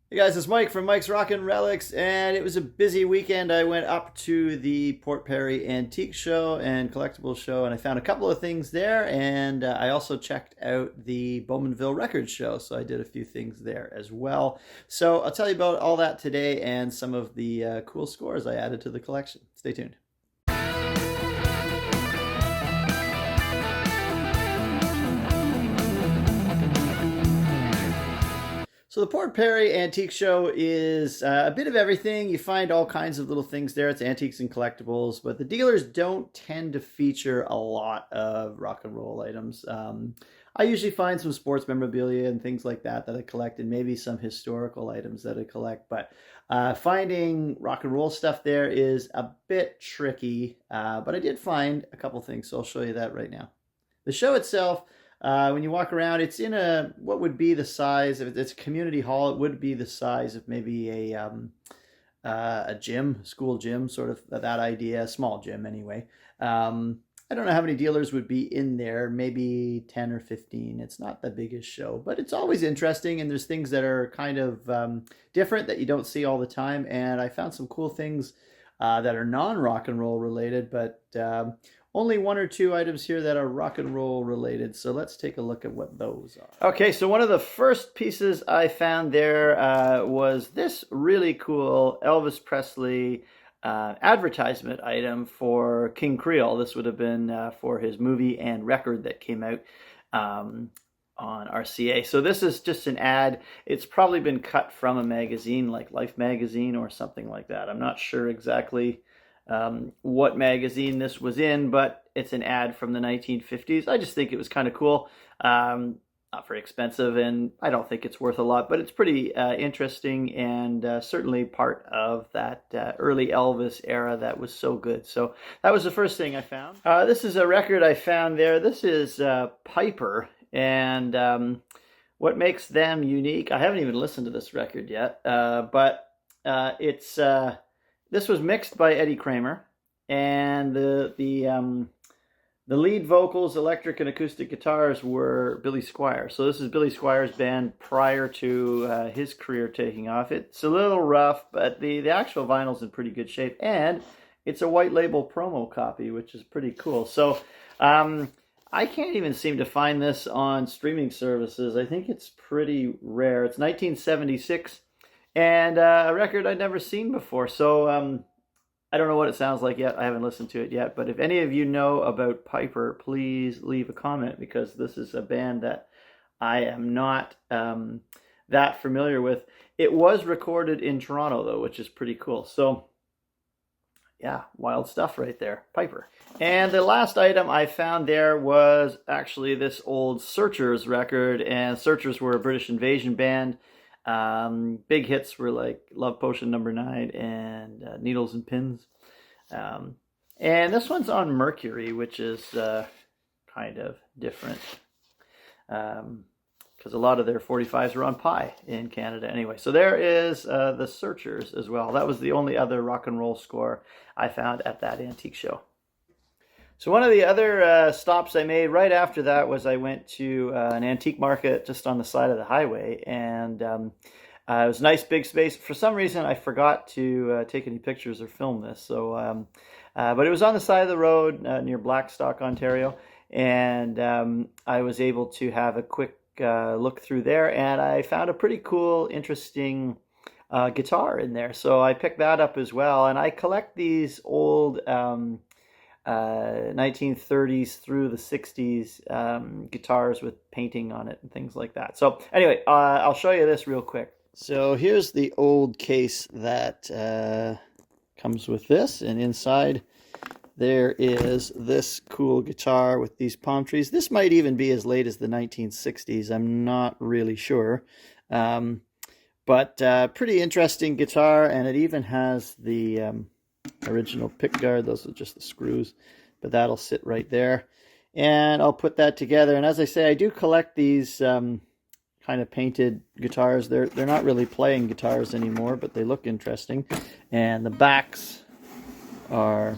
Hey guys, it's Mike from Mike's Rockin' Relics, and it was a busy weekend. I went up to the Port Perry Antique Show and Collectibles Show, and I found a couple of things there, and I also checked out the Bowmanville Records Show, so I did a few things there as well. So I'll tell you about all that today and some of the cool scores I added to the collection. Stay tuned. So the Port Perry Antique Show is a bit of everything. You find all kinds of little things there. It's antiques and collectibles, but the dealers don't tend to feature a lot of rock and roll items. I usually find some sports memorabilia and things like that I collect, and maybe some historical items that I collect. But finding rock and roll stuff there is a bit tricky. But I did find a couple things, so I'll show you that right now. The show itself, when you walk around, it's in a what would be the size, if it's a community hall, it would be the size of maybe a gym, school gym, sort of that idea, a small gym anyway. I don't know how many dealers would be in there, maybe 10 or 15. It's not the biggest show, but it's always interesting, and there's things that are kind of different that you don't see all the time. And I found some cool things that are non-rock and roll related, but only one or two items here that are rock and roll related. So let's take a look at what those are. Okay, so one of the first pieces I found there was this really cool Elvis Presley advertisement item for King Creole. This would have been for his movie and record that came out on RCA. So this is just an ad. It's probably been cut from a magazine like Life magazine or something like that. I'm not sure exactly what magazine this was in, but it's an ad from the 1950s. I just think it was kind of cool. Not very expensive, and I don't think it's worth a lot, but it's pretty interesting, and certainly part of that early Elvis era that was so good. So that was the first thing I found. This is a record I found there. This is Piper, and what makes them unique, I haven't even listened to this record yet, but it's this was mixed by Eddie Kramer, and the lead vocals, electric and acoustic guitars, were Billy Squier. So this is Billy Squier's band prior to his career taking off. It's a little rough, but the actual vinyl's in pretty good shape, and it's a white label promo copy, which is pretty cool. So I can't even seem to find this on streaming services. I think it's pretty rare. It's 1976. And a record I'd never seen before. So I don't know what it sounds like yet. I haven't listened to it yet. But if any of you know about Piper, please leave a comment, because this is a band that I am not that familiar with. It was recorded in Toronto, though, which is pretty cool. So yeah, wild stuff right there. Piper. And the last item I found there was actually this old Searchers record. And Searchers were a British invasion band. Big hits were like Love Potion Number 9 and Needles and Pins. And this one's on Mercury, which is kind of different, because a lot of their 45s were on Pi in Canada anyway. So there is the Searchers as well. That was the only other rock and roll score I found at that antique show. So one of the other stops I made right after that was I went to an antique market just on the side of the highway, and it was a nice big space. For some reason, I forgot to take any pictures or film this. So, but it was on the side of the road near Blackstock, Ontario, and I was able to have a quick look through there, and I found a pretty cool, interesting guitar in there. So I picked that up as well, and I collect these old 1930s through the 60s guitars with painting on it and things like that. So anyway, I'll show you this real quick. So here's the old case that comes with this, and inside there is this cool guitar with these palm trees. This might even be as late as the 1960s. I'm not really sure. But pretty interesting guitar, and it even has the original pickguard. Those are just the screws, but that'll sit right there, and I'll put that together. And as I say, I do collect these kind of painted guitars. They're not really playing guitars anymore, but they look interesting, and the backs are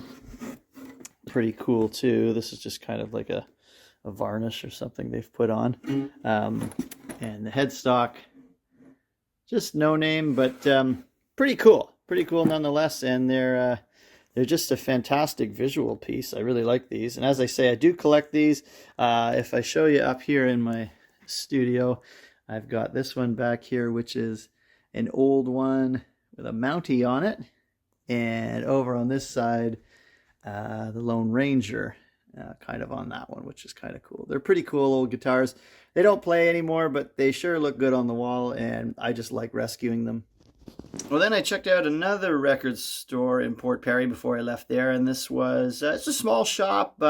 pretty cool too. This is just kind of like a varnish or something they've put on, and the headstock Just no name, but pretty cool. Pretty cool nonetheless. And they're just a fantastic visual piece. I really like these. And as I say, I do collect these. If I show you up here in my studio, I've got this one back here, which is an old one with a Mountie on it. And over on this side, the Lone Ranger kind of on that one, which is kind of cool. They're pretty cool old guitars. They don't play anymore, but they sure look good on the wall, and I just like rescuing them. Well, then I checked out another record store in Port Perry before I left there, and this was it's a small shop.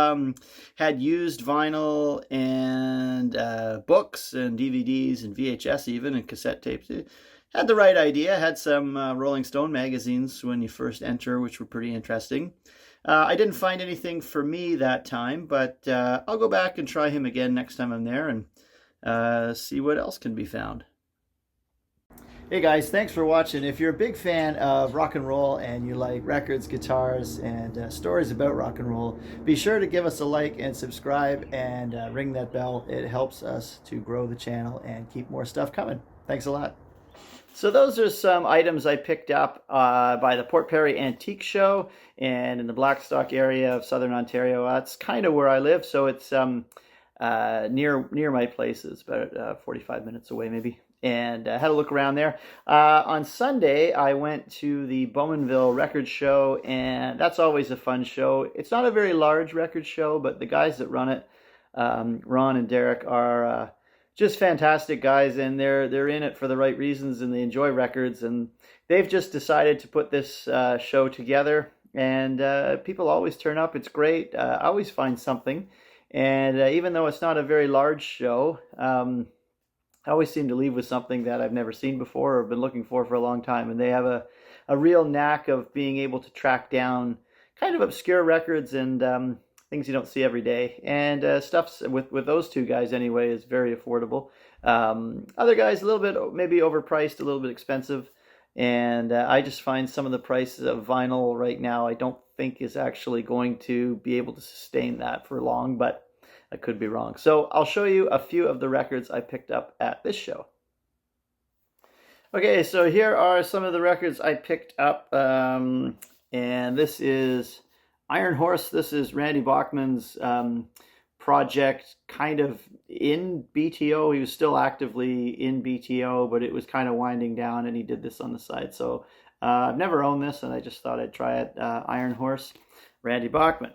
Had used vinyl and books and DVDs and VHS even and cassette tapes. It had the right idea. Had some Rolling Stone magazines when you first enter, which were pretty interesting. I didn't find anything for me that time, but I'll go back and try him again next time I'm there and see what else can be found. Hey guys, thanks for watching. If you're a big fan of rock and roll and you like records, guitars, and stories about rock and roll, be sure to give us a like and subscribe and ring that bell. It helps us to grow the channel and keep more stuff coming. Thanks a lot. So those are some items I picked up by the Port Perry Antique Show and in the Blackstock area of Southern Ontario. That's kind of where I live, so it's near my place. It's about 45 minutes away maybe. And had a look around there. On Sunday, I went to the Bowmanville Record Show, and that's always a fun show. It's not a very large record show, but the guys that run it, Ron and Derek, are just fantastic guys, and they're in it for the right reasons, and they enjoy records, and they've just decided to put this show together, and people always turn up. It's great. I always find something, and even though it's not a very large show, I always seem to leave with something that I've never seen before or been looking for a long time. And they have a real knack of being able to track down kind of obscure records and things you don't see every day. And stuff with those two guys anyway is very affordable. Other guys a little bit maybe overpriced, a little bit expensive. And I just find some of the prices of vinyl right now I don't think is actually going to be able to sustain that for long, but I could be wrong. So I'll show you a few of the records I picked up at this show. Okay, so here are some of the records I picked up. And this is Iron Horse. This is Randy Bachman's project kind of in BTO. He was still actively in BTO, but it was kind of winding down, and he did this on the side. So I've never owned this, and I just thought I'd try it. Iron Horse, Randy Bachman.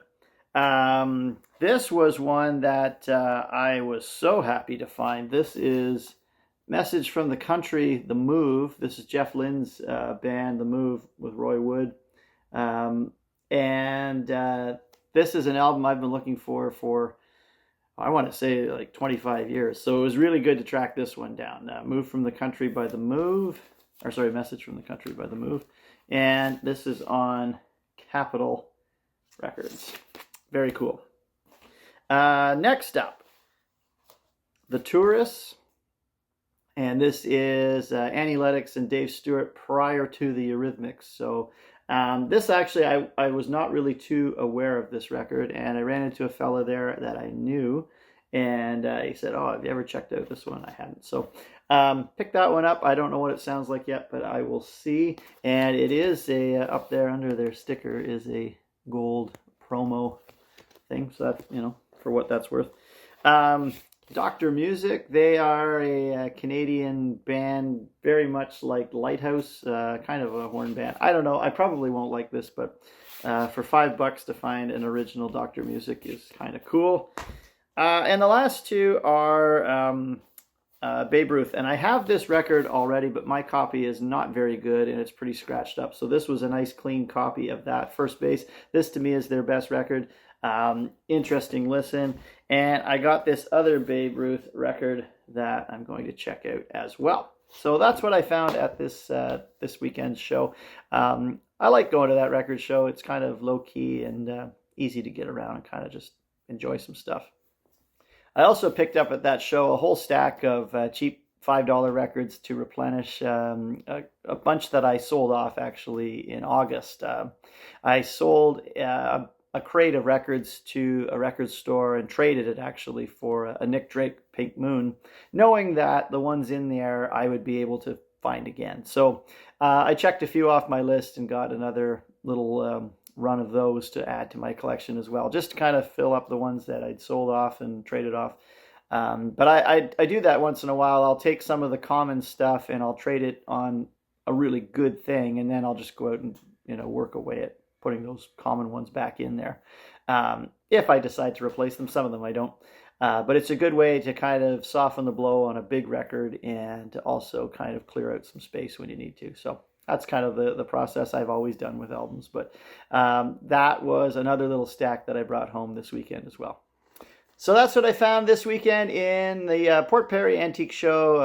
This was one that I was so happy to find. This is Message from the Country, The Move. This is Jeff Lynne's band, The Move, with Roy Wood. This is an album I've been looking for I want to say like 25 years. So it was really good to track this one down. Move from the Country by The Move. Or sorry, Message from the Country by The Move. And this is on Capitol Records. Very cool. Next up, The Tourists. And this is Annie Lennox and Dave Stewart prior to the Eurythmics. So this actually, I was not really too aware of this record. And I ran into a fella there that I knew. And he said, oh, have you ever checked out this one? I hadn't. So pick that one up. I don't know what it sounds like yet, but I will see. And it is up there under their sticker is a gold promo thing, so that's, for what that's worth. Dr. Music, they are a Canadian band, very much like Lighthouse, kind of a horn band. I don't know, I probably won't like this, but for $5 to find an original Dr. Music is kind of cool. And the last two are Babe Ruth, and I have this record already, but my copy is not very good, and it's pretty scratched up. So this was a nice clean copy of that. First Base, this to me is their best record. Interesting listen. And I got this other Babe Ruth record that I'm going to check out as well. So that's what I found at this weekend's show. I like going to that record show. It's kind of low-key and easy to get around and kind of just enjoy some stuff. I also picked up at that show a whole stack of cheap $5 records to replenish, a bunch that I sold off actually in August. I sold a crate of records to a record store and traded it actually for a Nick Drake Pink Moon, knowing that the ones in there I would be able to find again. So I checked a few off my list and got another little run of those to add to my collection as well, just to kind of fill up the ones that I'd sold off and traded off. But I do that once in a while. I'll take some of the common stuff and I'll trade it on a really good thing, and then I'll just go out and work away at putting those common ones back in there. If I decide to replace them, some of them I don't. But it's a good way to kind of soften the blow on a big record and to also kind of clear out some space when you need to. So that's kind of the process I've always done with albums. But that was another little stack that I brought home this weekend as well. So that's what I found this weekend in the Port Perry Antique Show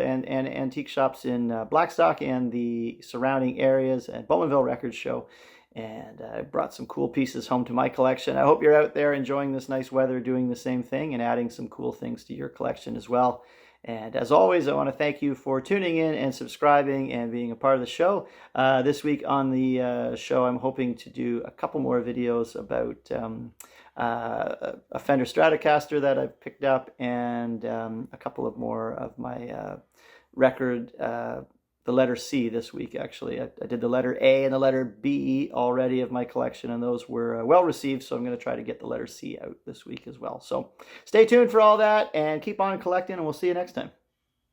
and antique shops in Blackstock and the surrounding areas, and Bowmanville Records Show. And I brought some cool pieces home to my collection. I hope you're out there enjoying this nice weather, doing the same thing and adding some cool things to your collection as well. And as always, I want to thank you for tuning in and subscribing and being a part of the show. This week on the show, I'm hoping to do a couple more videos about a Fender Stratocaster that I've picked up, and a couple of more of my record, the letter C this week, actually. I did the letter A and the letter B already of my collection, and those were well received, so I'm going to try to get the letter C out this week as well. So stay tuned for all that, and keep on collecting, and we'll see you next time.